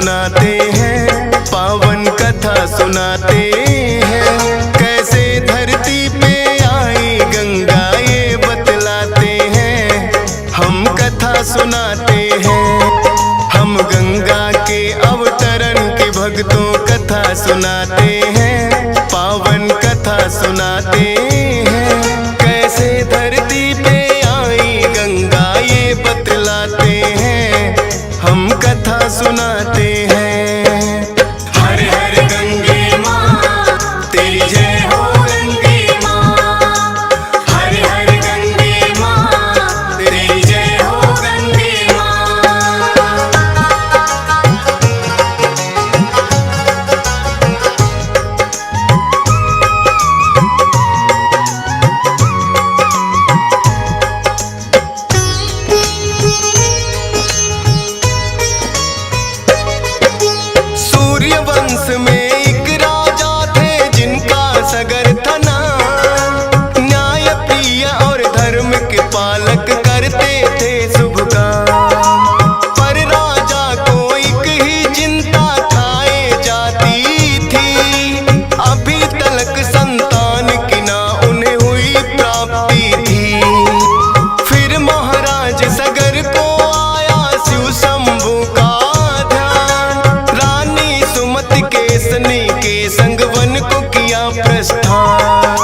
सुनाते हैं, पावन कथा सुनाते हैं। कैसे धरती पे आई गंगा ये बतलाते हैं, हम कथा सुनाते हैं। हम गंगा के अवतरण की भक्तों कथा सुनाते हैं, पावन कथा सुनाते हैं। कैसे धरती पे आई गंगा ये बतलाते हैं, हम कथा सुनाते हैं। हर हर गंगे माँ तेरी जय हो गंगे माँ, हर हर गंगे माँ तेरी जय हो गंगे माँ। सूर्य वंश में एक राजा थे जिनका सगर था नाम, न्याय प्रिय और धर्म के पालक करते थे शुभ काम। पर राजा को एक ही चिंता खाए जाती थी, अभी तलक संतान की ना उन्हें हुई प्राप्ति थी। फिर महाराज सगर को आया शिव शंभू का ध्यान, रानी सुमति के सनी के संग वन को किया प्रस्थान।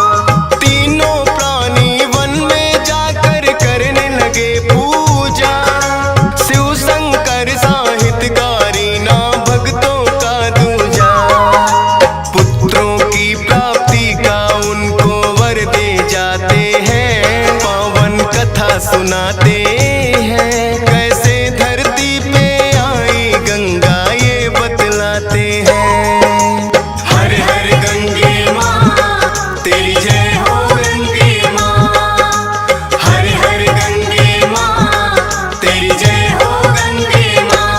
तीनों प्राणी वन में जाकर करने लगे पूजा, शिव शंकर साहित्यकारी ना भक्तों का दूजा। पुत्रों की प्राप्ति का उनको वर दे जाते हैं, पावन कथा सुनाते हैं। कैसे धरती पे आई गंगा ये बतलाते हैं। हर हर गंगे माँ तेरी जय हो गंगे माँ, हर हर गंगे माँ तेरी जय हो गंगे माँ।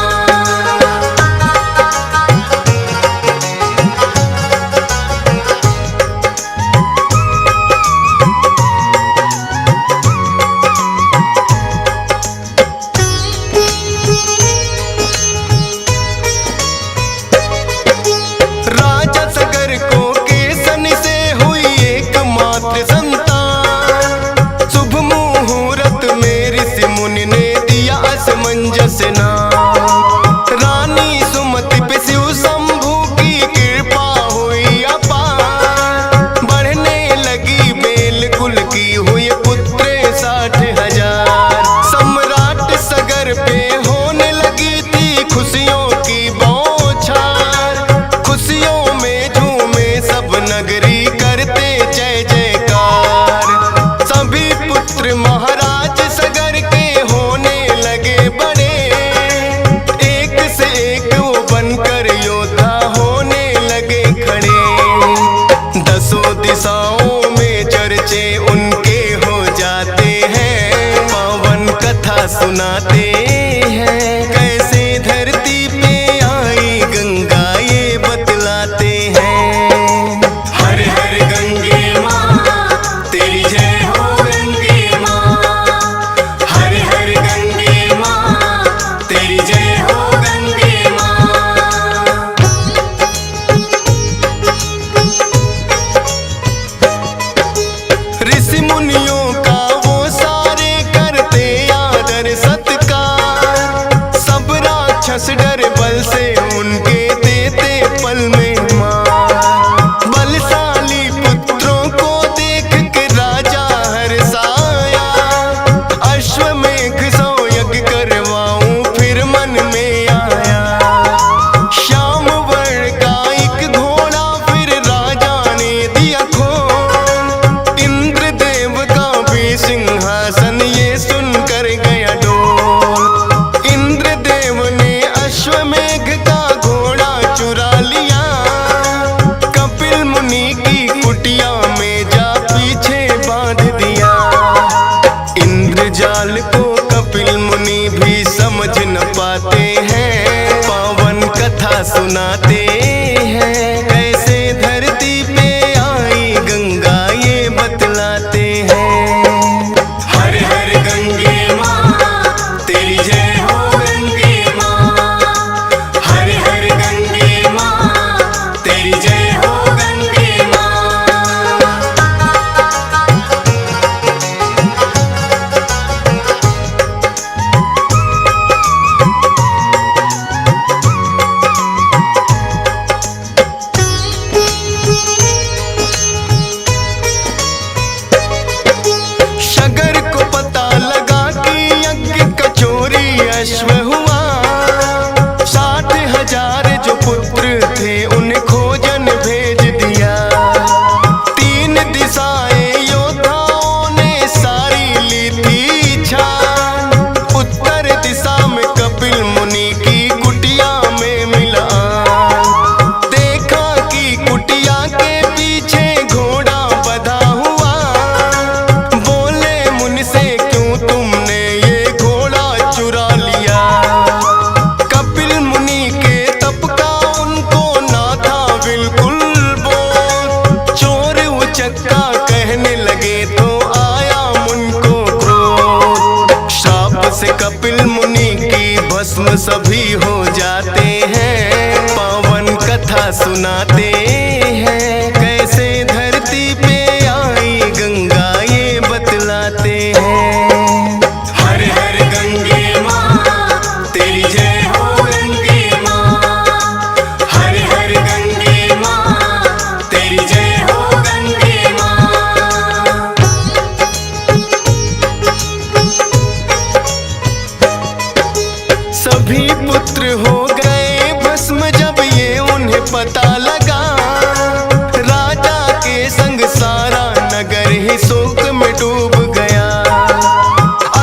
राजा सगर को केसन से हुई एकमात्र संतान, शुभ मुहूर्त में ऋषि मुनि ने दिया असमंजस नाम। रानी सुमति पे शिव शंभू की कृपा हुई अपार, बढ़ने लगी बेल कुल की हुई पुत्र 60,000। सम्राट सगर पे होने लगी थी खुशियों की बौछार, खुशियों में झूमे सब नगरी करते जय जयकार। सभी पुत्र महाराज सगर के होने लगे बड़े, एक से एक वो बनकर योद्धा होने लगे खड़े। दसों दिशाओं में चर्चे उनके हो जाते हैं, पावन कथा सुनाते हैं। कैसे धरती पे आई गंगा ये बतलाते हैं। हर हर गंगे माँ तेरी जय हो गंगे माँ, हर हर गंगे माँ तेरी जय हो गंगे माँ। ऋषि मुनियों का वो सारे करते आदर सत्कार, सब राक्षस डर बल से उनके देते पल में मार। बलशाली पुत्रों को देख के राजा हर्षाया, अश्वमेघ सौ यज्ञ करवाऊं फिर मन में आया। श्याम वर्ण का एक घोड़ा फिर राजा ने दिया खोल, इंद्रदेव का भी सिंहासन ये सुनकर गया डोल। इंद्रदेव ने अश्वमेघ का घोड़ा चुरा लिया, कपिल मुनि की कुटिया में जा पीछे बांध दिया। इंद्रजाल को कपिल मुनि भी समझ न पाते हैं, पावन कथा सुनाते हैं। कैसे धरती पे आई गंगा ये बतलाते हैं। हर हर गंगे माँ तेरी जय हो गंगे माँ, हर हर सभी हो जाते हैं, पावन कथा सुनाते हैं। कैसे धरती पे आई गंगा ये बतलाते हैं। हर हर गंगे माँ तेरी जय हो गंगे माँ, हर हर गंगे माँ तेरी जय हो गंगे माँ। सभी पुत्र हो गए भस्म जब ये उन्हें पता लगा, राजा के संग सारा नगर ही शोक में डूब गया।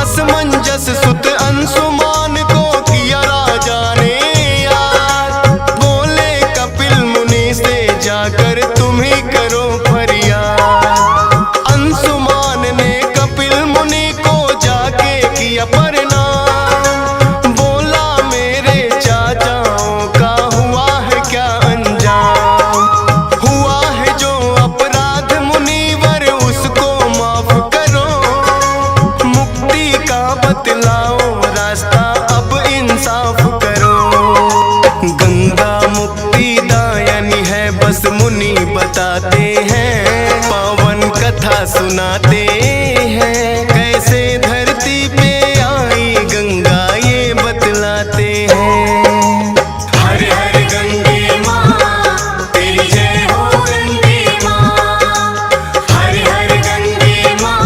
असमंजस सुत अंशुमान को किया राजा ने याद, बोले कपिल मुनि से जाकर तुम ही करो फरियाद। अंशुमान ने कपिल मुनि को जाके किया प्रणाम, बोला मेरे चाचाओं का हुआ है क्या अंजाम। हुआ है जो अपराध मुनिवर उसको माफ करो, मुक्ति का बतलाओ रास्ता अब इंसाफ करो। गंगा मुक्ति दायनी है बस मुनि बताते हैं, पावन कथा सुनाते हैं। कैसे धरती पे आई गंगा ये बतलाते हैं। हर हर गंगे माँ तेरी जय हो गंगे माँ, हर हर गंगे माँ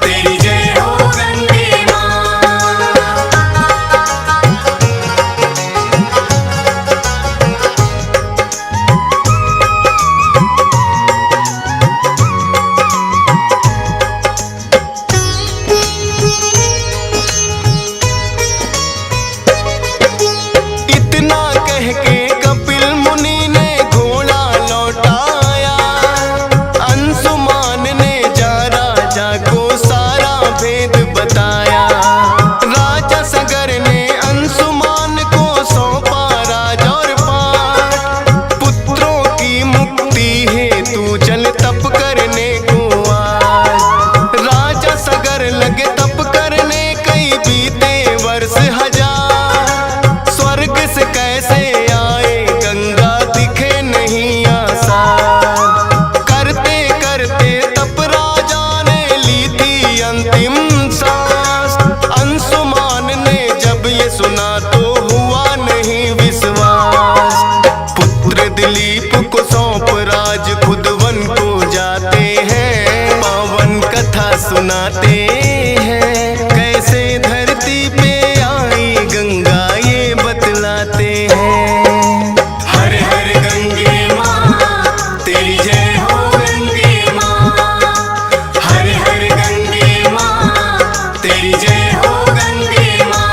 तेरी जय हो गंगे माँ। इतना कह के कपिल मुनि ने घोड़ा लौटाया, अंशुमान ने जा राजा को सारा भेद बताया। राजा सगर ने अंशुमान को सौंपा राज और पाठ, पुत्रों की मुक्ति हेतु चल तप करने को आज। राजा सगर लगे तप करने कई बीते वर्ष हजार, स्वर्ग से कैसे आए गंगा दिखे नहीं आसार। करते करते तप राजा ने ली थी अंतिम सांस, अंशुमान ने जब ये सुना तो हुआ नहीं विश्वास। पुत्र दिलीप को सौंप राज खुद वन को जाते हैं, पावन कथा सुनाते हैं। कैसे धरती पे आई गंगा ये बतलाते हैं। हर हर गंगे माँ तेरी जय हो गंगे माँ, हर हर गंगे माँ तेरी जय हो गंगे माँ।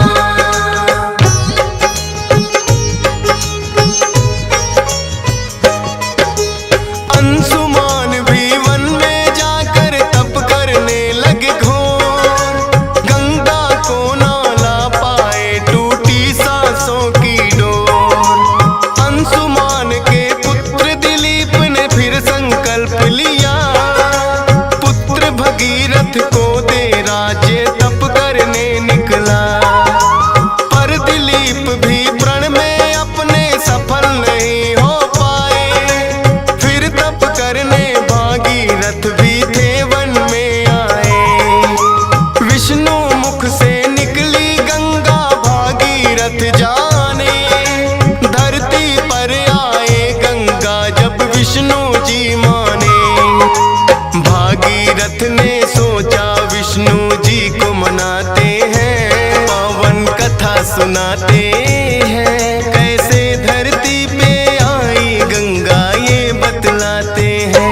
अंशुमान भी वन में जाकर तप करने लगे घोर, गंगा को ना ला पाए टूटी सांसों की डोर। अंशुमान के पुत्र दिलीप ने फिर संकल्प लिया, पुत्र भगीरथ को दे राज्य तप करने निकला। पर दिलीप भी प्रण में अपने सफल नहीं हो पाए, फिर तप करने भागीरथ भी थे वन में आए। विष्णु मुख से निकली गंगा भागीरथ जाने, धरती पर आए गंगा जब विष्णु जी माने। भागीरथ ने सोचा विष्णु जी को मनाते हैं, पावन कथा सुनाते हैं। कैसे धरती पे आई गंगा ये बतलाते हैं।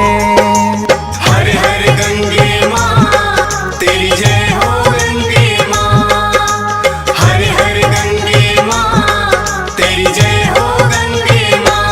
हर हर गंगे माँ तेरी जय हो गंगे माँ, हर हर गंगे माँ तेरी जय हो गंगे माँ।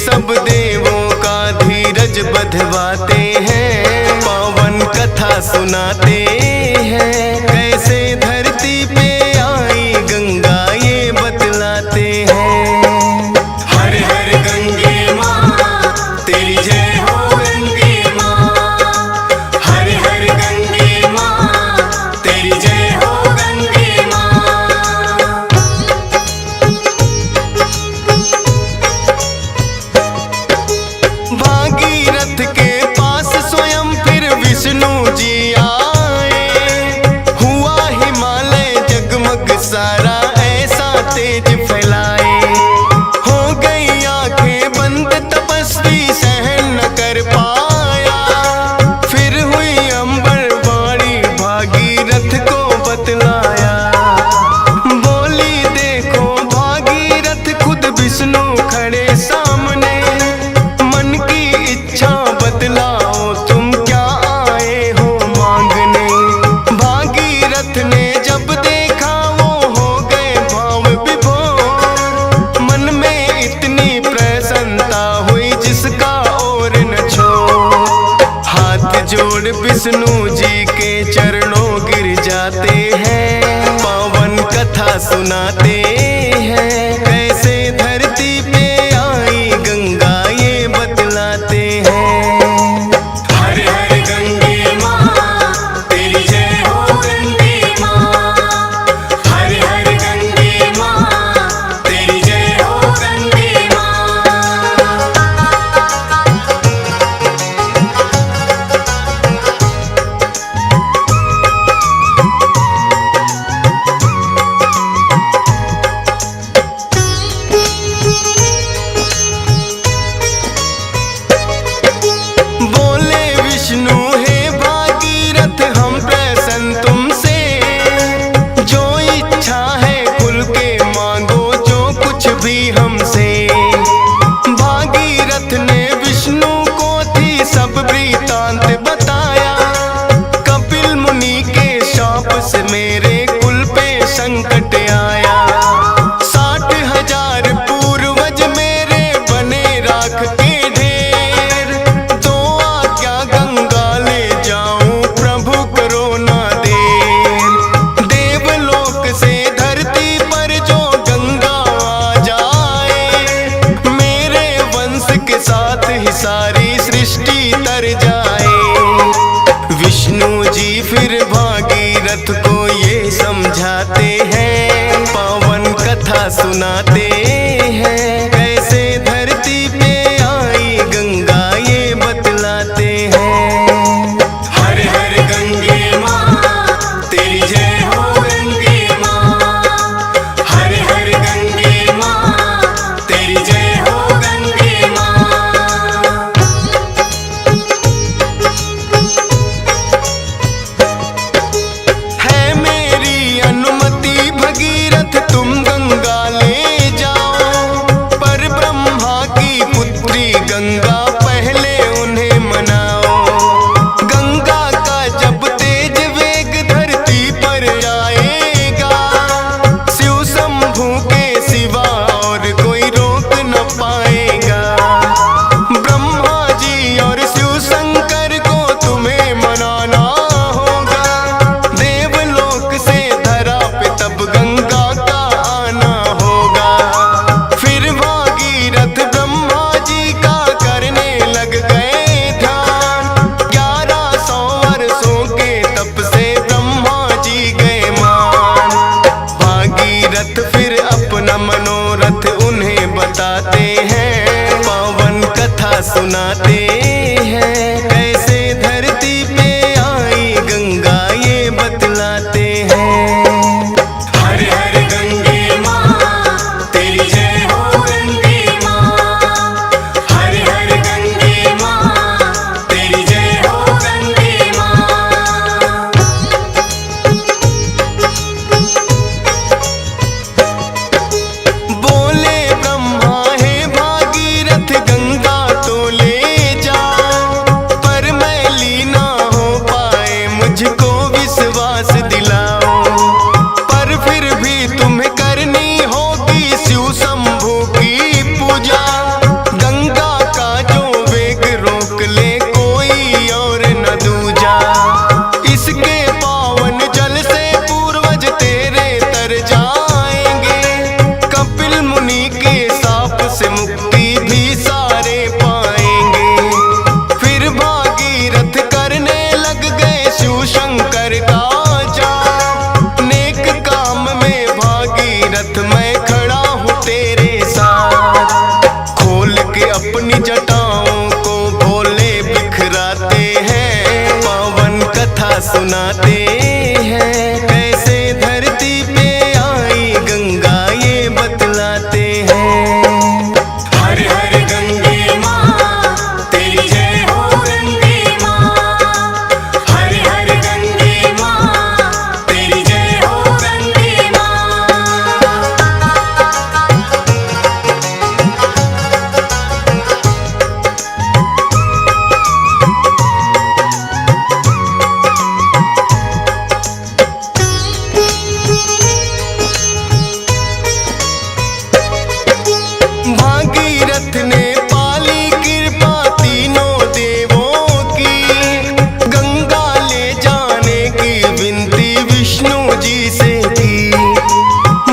सब देवों का धीरज बधवाते हैं, पावन कथा सुनाते हैं। कैसे धरती पे आई गंगा ये बतलाते हैं। हर हर गंगे माँ तेरी जय हो गंगे माँ, हर हर गंगे माँ तेरी जय हो गंगे माँ। भागीरथ के पास स्वयं फिर विष्णु जी आए, हुआ हिमालय जगमग सारा ऐसा तेज फैलाए। हो गई आंखें बंद तपस्वी सहन न कर पाया, फिर हुई अंबर वाणी भागीरथ को बतलाया। बोली देखो भागीरथ खुद विष्णु खड़े सामने, मन की इच्छा बतलाओ तुम क्या आए हो मांगने। भागीरथ ने जब देखा वो हो गए भाव विभोर, मन में इतनी प्रसन्नता हुई जिसका और न छोड़। हाथ जोड़ विष्णु जी के चरणों गिर जाते हैं, पावन कथा सुनाते हैं। कैसे धरती पे आई गंगा ये बतलाते हैं। हर हर गंगे माँ तेरी जय हो गंगे माँ, हर हर गंगे माँ तेरी जय हो गंगे माँ। बोले विष्णु हे भागीरथ हम प्रसन्न तुमसे, जो इच्छा है खुल के मांगो जो कुछ भी हमसे। भागीरथ ने विष्णु को थी सब वृतांत बताया, कपिल मुनि के शाप से मेरे कुल पे संकट आया। 60,000 पूर्वज मेरे बने राख के ढेर, तो आज्ञा गंगा ले जाऊं प्रभु करो ना देर। देवलोक से धरती पर जो गंगा आ जाए, मेरे वंश के साथ ही सारी सृष्टि तर जाए। विष्णु जी फिर भागीरथ को ये समझाते हैं, पावन कथा सुनाते हैं। कैसे धरती पे आई गंगा ये बतलाते हैं। हर हर गंगे माँ तेरी जय हो गंगे माँ, हर हर गंगे माँ तेरी जय हो गंगे माँ। है मेरी अनुमति भगीरथ तुम गंगा ले जाओ, पर ब्रह्मा की पुत्री गंगा पहले उन्हें मनाओ। गंगा का जब तेज वेग धरती पर आएगा, शिव शंभू के सिवा और कोई रोक न पाएगा। ब्रह्मा जी और शिव शंकर को तुम्हें मनाना होगा, देवलोक से धरा पे तब गंगा का आना होगा। फिर भागीरथ ब्रह्मा जी का करने लग गए ध्यान, 1100 वर्षों के तप से ब्रह्मा जी गए मान। भागीरथ फिर अपना मनोरथ उन्हें बताते हैं, पावन कथा सुनाते हैं। कैसे धरती पे आई गंगा ये बतलाते हैं। हर हर गंगे माँ तेरी जय हो गंगे माँ, हर हर गंगे माँ तेरी जय हो गंगे माँ। बोले ब्रह्मा हे भागीरथ गंगा तो ले जाओ, हैं। हर हर गंगे माँ तेरी जय हो गंगे माँ, हर हर गंगे माँ तेरी जय हो गंगे माँ। भागीरथ ने पाली कृपा तीनों देवों की, गंगा ले जाने की विनती विष्णु जी से की।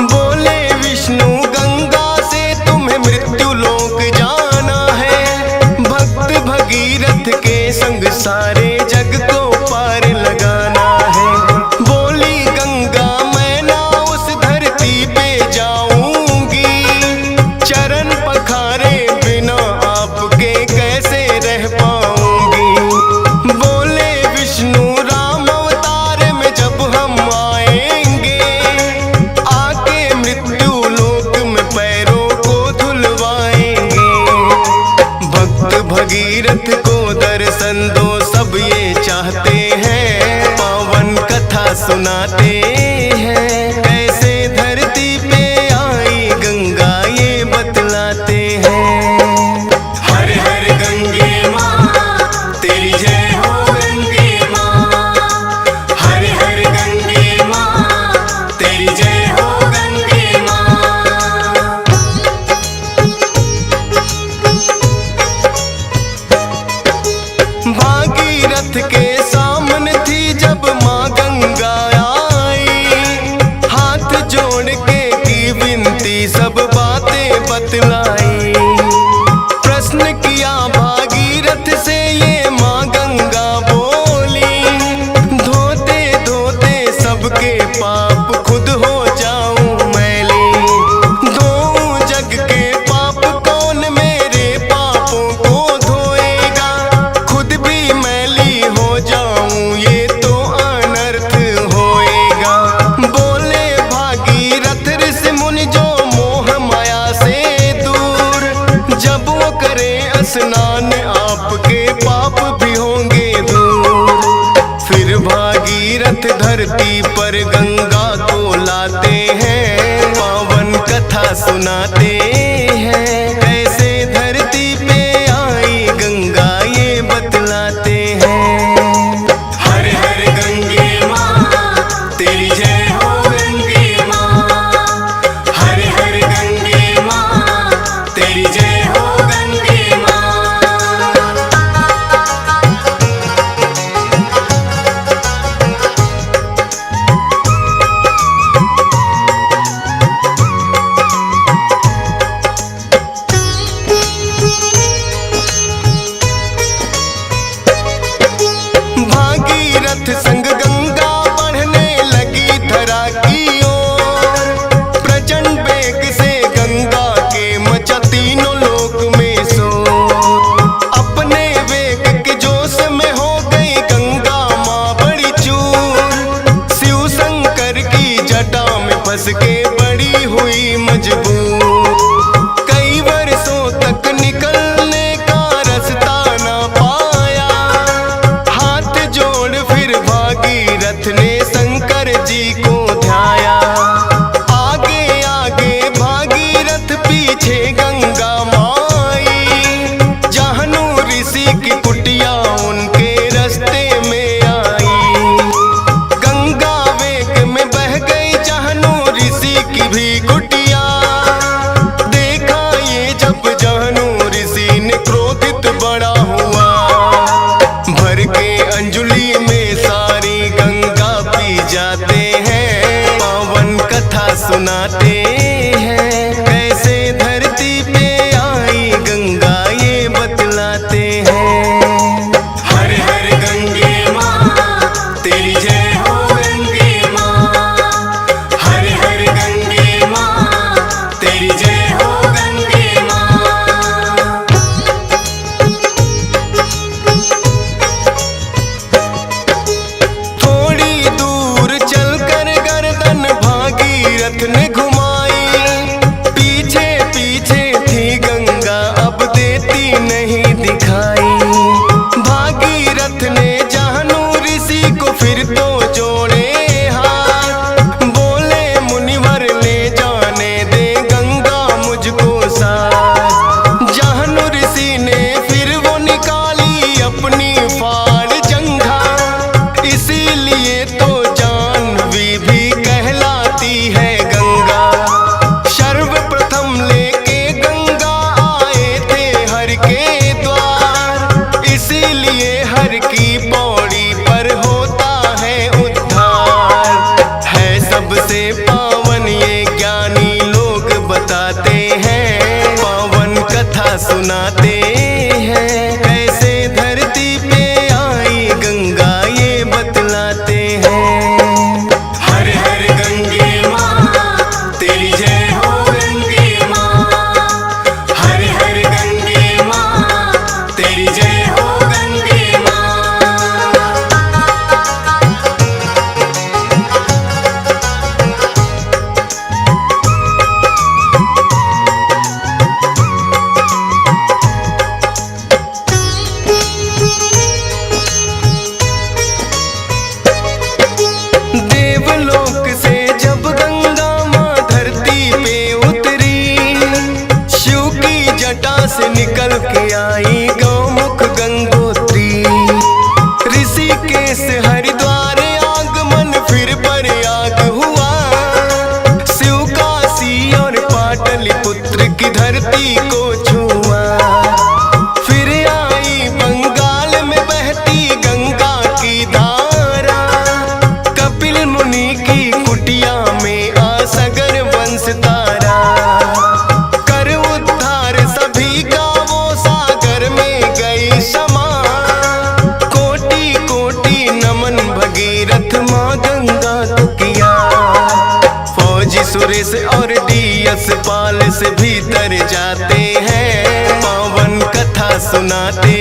बोले विष्णु गंगा से तुम्हें मृत्यु लोक जाना है, भक्त भगीरथ के संग सारे जग को पार लगाना है। बोली गंगा मैं ना उस धरती पे जाऊंगी, चरण पखारे बिना आपके कैसे रह पाऊंगी। बोले विष्णु राम अवतार में जब हम आएंगे, आके मृत्यु लोक में पैरों को धुलवाएंगे। भक्त भगीरथ को दर्शन दो सब ये चाहते हैं, पावन कथा सुनाते हैं। कैसे धरती पे आई गंगा ये बतलाते हैं। हर हर गंगे माँ तेरी जय हो गंगे माँ, हर हर गंगे माँ तेरी जय हो गंगे माँ। भागीरथ के सामने थी जब माँ गंगा आई, हाथ जोड़ के की विनती सब बातें बतलाई। प्रश्न किया भागीरथ से ये माँ गंगा बोली, धोते धोते सबके पाप खुद हो जाऊं मैली। धोऊं जग के पाप कौन मेरे पापों को धोएगा, खुद भी मैली हो जाऊं ये तो अनर्थ होएगा। बोले भागीरथ ऋषि मुनि जो मोह माया से दूर, जब वो करे स्नान आपके पाप भी होंगे दूर। फिर भागीरथ धरती पर गंगा को लाते हैं, पावन कथा सुनाते हैं। कैसे धरती पे आई गंगा ये बतलाते हैं। हर हर गंगे माँ तेरी जय हो गंगे माँ, हर हर गंगे माँ तेरी जय हो गंगे माँ। भागीरथ संग गंगा बढ़ने लगी धरा की ओर, प्रचंड वेग से गंगा के मचा तीनों लोक में शोर। अपने वेग के जोश में हो गई गंगा माँ बड़ी चूर, शिव शंकर की जटा में फंस के बड़ी हुई मजबूर। कई वर्षों तक निकलने का रास्ता ना पाया, हाथ जोड़ फिर भागीरथ ने शंकर जी को ध्याया। आगे आगे भागीरथ पीछे गंगा माई, जाहनु ऋषि की कुटिया उनके रास्ते में आई। गंगा वेग में बह गई जाहनु ऋषि की भी कुटिया। देखा ये जब जाहनु ऋषि ने क्रोधित बड़ा हुआ, भर के अंजलि में सारी गंगा पी जाते हैं, पावन कथा सुनाते हैं। कैसे धरती पे सुनाते हैं। कैसे धरती पे आई गंगा ये बतलाते हैं। हर हर गंगे माँ तेरी जय हो गंगे माँ। हर हर गंगे माँ तेरी जय हो गंगे माँ। देवलोक से जब गंगा माँ धरती पे उतरी, शिव की जटा से निकल के आई गौमुख गंगोत्री। ऋषिकेश हरिद्वार आगमन फिर प्रयाग हुआ। शिव काशी और पाटलिपुत्र की धरती को छुआ। फिर आई बंगाल में बहती गंगा की धारा। कपिल मुनि की कुटिया में आसगर वंश तारा। कर उद्धार सभी का वो सागर में गई क्षमा। कोटि कोटि नमन भगीरथ माँ गंगा को किया। फौजी सुरेश और डीएस पाल से भीतर जाते हैं, पावन कथा सुनाते